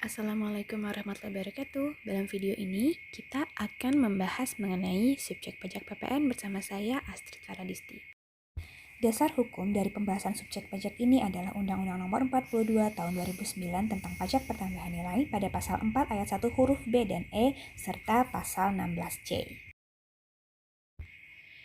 Assalamualaikum warahmatullahi wabarakatuh. Dalam video ini, kita akan membahas mengenai subjek pajak PPN bersama saya, Astrid Faradisti. Dasar hukum dari pembahasan subjek pajak ini adalah Undang-Undang Nomor 42 Tahun 2009 tentang pajak pertambahan nilai pada Pasal 4 Ayat 1 huruf B dan E, serta Pasal 16C.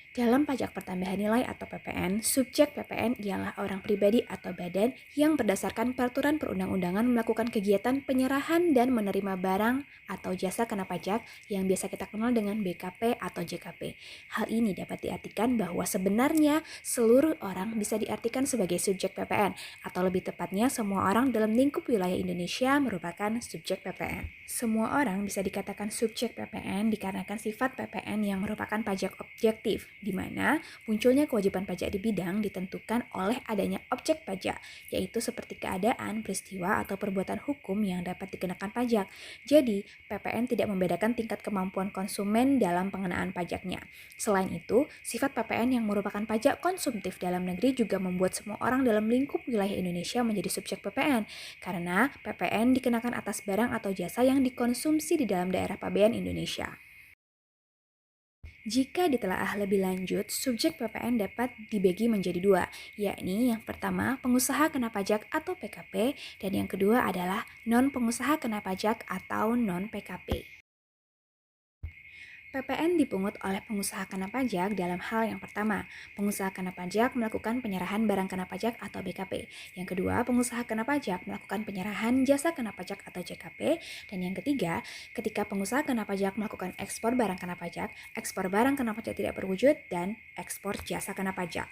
Dalam pajak pertambahan nilai atau PPN, subjek PPN ialah orang pribadi atau badan yang berdasarkan peraturan perundang-undangan melakukan kegiatan penyerahan dan menerima barang atau jasa kena pajak yang biasa kita kenal dengan BKP atau JKP. Hal ini dapat diartikan bahwa sebenarnya seluruh orang bisa diartikan sebagai subjek PPN, atau lebih tepatnya semua orang dalam lingkup wilayah Indonesia merupakan subjek PPN. Semua orang bisa dikatakan subjek PPN dikarenakan sifat PPN yang merupakan pajak objektif, di mana munculnya kewajiban pajak di bidang ditentukan oleh adanya objek pajak, yaitu seperti keadaan, peristiwa, atau perbuatan hukum yang dapat dikenakan pajak. Jadi, PPN tidak membedakan tingkat kemampuan konsumen dalam pengenaan pajaknya. Selain itu, sifat PPN yang merupakan pajak konsumtif dalam negeri juga membuat semua orang dalam lingkup wilayah Indonesia menjadi subjek PPN, karena PPN dikenakan atas barang atau jasa yang dikonsumsi di dalam daerah pabean Indonesia. Jika ditelaah lebih lanjut, subjek PPN dapat dibagi menjadi dua, yakni yang pertama pengusaha kena pajak atau PKP, dan yang kedua adalah non-pengusaha kena pajak atau non-PKP. PPN dipungut oleh pengusaha kena pajak dalam hal yang pertama, pengusaha kena pajak melakukan penyerahan barang kena pajak atau BKP. Yang kedua, pengusaha kena pajak melakukan penyerahan jasa kena pajak atau JKP. Dan yang ketiga, ketika pengusaha kena pajak melakukan ekspor barang kena pajak, ekspor barang kena pajak tidak berwujud, dan ekspor jasa kena pajak.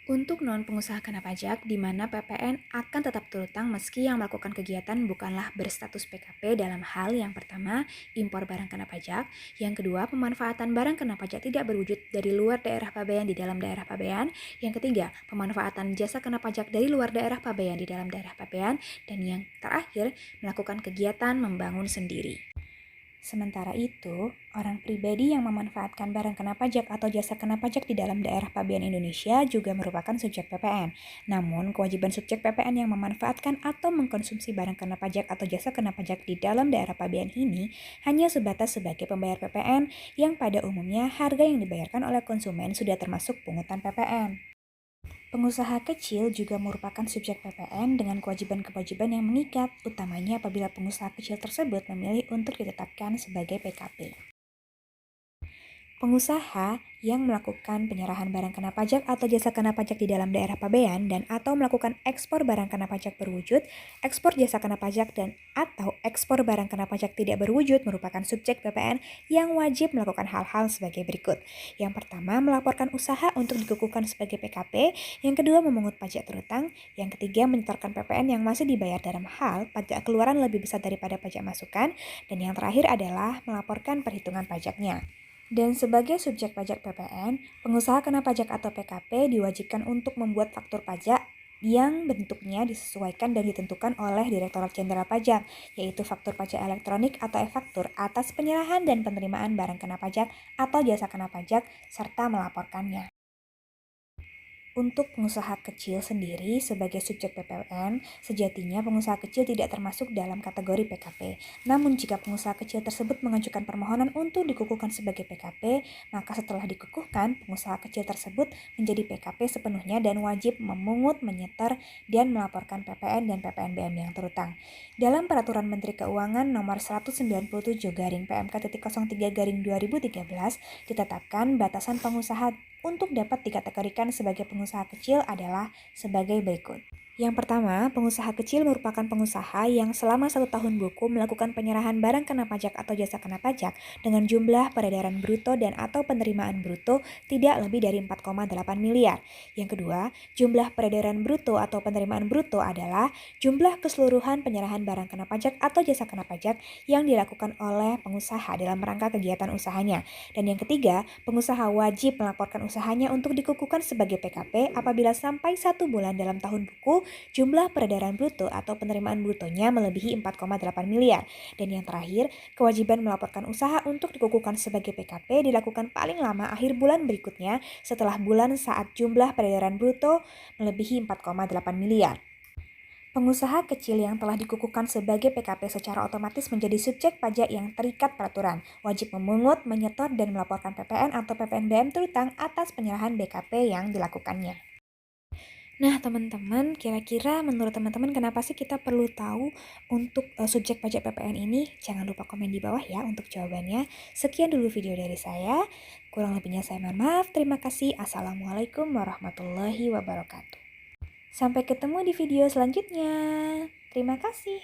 Untuk non-pengusaha kena pajak, di mana PPN akan tetap terutang meski yang melakukan kegiatan bukanlah berstatus PKP dalam hal yang pertama, impor barang kena pajak, yang kedua, pemanfaatan barang kena pajak tidak berwujud dari luar daerah pabean di dalam daerah pabean, yang ketiga, pemanfaatan jasa kena pajak dari luar daerah pabean di dalam daerah pabean, dan yang terakhir, melakukan kegiatan membangun sendiri. Sementara itu, orang pribadi yang memanfaatkan barang kena pajak atau jasa kena pajak di dalam daerah pabean Indonesia juga merupakan subjek PPN. Namun, kewajiban subjek PPN yang memanfaatkan atau mengkonsumsi barang kena pajak atau jasa kena pajak di dalam daerah pabean ini hanya sebatas sebagai pembayar PPN yang pada umumnya harga yang dibayarkan oleh konsumen sudah termasuk pungutan PPN. Pengusaha kecil juga merupakan subjek PPN dengan kewajiban-kewajiban yang mengikat, utamanya apabila pengusaha kecil tersebut memilih untuk ditetapkan sebagai PKP. Pengusaha yang melakukan penyerahan barang kena pajak atau jasa kena pajak di dalam daerah pabean dan atau melakukan ekspor barang kena pajak berwujud, ekspor jasa kena pajak dan atau ekspor barang kena pajak tidak berwujud merupakan subjek PPN yang wajib melakukan hal-hal sebagai berikut. Yang pertama, melaporkan usaha untuk dikukuhkan sebagai PKP, yang kedua memungut pajak terutang, yang ketiga menyetorkan PPN yang masih dibayar dalam hal pajak keluaran lebih besar daripada pajak masukan, dan yang terakhir adalah melaporkan perhitungan pajaknya. Dan sebagai subjek pajak PPN, pengusaha kena pajak atau PKP diwajibkan untuk membuat faktur pajak yang bentuknya disesuaikan dan ditentukan oleh Direktorat Jenderal Pajak, yaitu faktur pajak elektronik atau e-faktur atas penyerahan dan penerimaan barang kena pajak atau jasa kena pajak, serta melaporkannya. Untuk pengusaha kecil sendiri sebagai subjek PPN, sejatinya pengusaha kecil tidak termasuk dalam kategori PKP. Namun jika pengusaha kecil tersebut mengajukan permohonan untuk dikukuhkan sebagai PKP, maka setelah dikukuhkan, pengusaha kecil tersebut menjadi PKP sepenuhnya dan wajib memungut, menyetor, dan melaporkan PPN dan PPNBM yang terutang. Dalam Peraturan Menteri Keuangan Nomor 197/PMK.03/2013 ditetapkan batasan pengusaha untuk dapat dikategorikan sebagai pengusaha kecil adalah sebagai berikut. Yang pertama, pengusaha kecil merupakan pengusaha yang selama 1 tahun buku melakukan penyerahan barang kena pajak atau jasa kena pajak dengan jumlah peredaran bruto dan atau penerimaan bruto tidak lebih dari 4,8 miliar. Yang kedua, jumlah peredaran bruto atau penerimaan bruto adalah jumlah keseluruhan penyerahan barang kena pajak atau jasa kena pajak yang dilakukan oleh pengusaha dalam rangka kegiatan usahanya. Dan yang ketiga, pengusaha wajib melaporkan usahanya untuk dikukuhkan sebagai PKP apabila sampai 1 bulan dalam tahun buku jumlah peredaran bruto atau penerimaan brutonya melebihi 4,8 miliar. Dan yang terakhir, kewajiban melaporkan usaha untuk dikukuhkan sebagai PKP dilakukan paling lama akhir bulan berikutnya setelah bulan saat jumlah peredaran bruto melebihi 4,8 miliar. Pengusaha kecil yang telah dikukuhkan sebagai PKP secara otomatis menjadi subjek pajak yang terikat peraturan, wajib memungut, menyetor, dan melaporkan PPN atau PPNBM terutang atas penyerahan BKP yang dilakukannya. Nah, teman-teman, kira-kira menurut teman-teman kenapa sih kita perlu tahu untuk subjek pajak PPN ini? Jangan lupa komen di bawah ya untuk jawabannya. Sekian dulu video dari saya. Kurang lebihnya saya mohon maaf. Terima kasih. Assalamualaikum warahmatullahi wabarakatuh. Sampai ketemu di video selanjutnya. Terima kasih.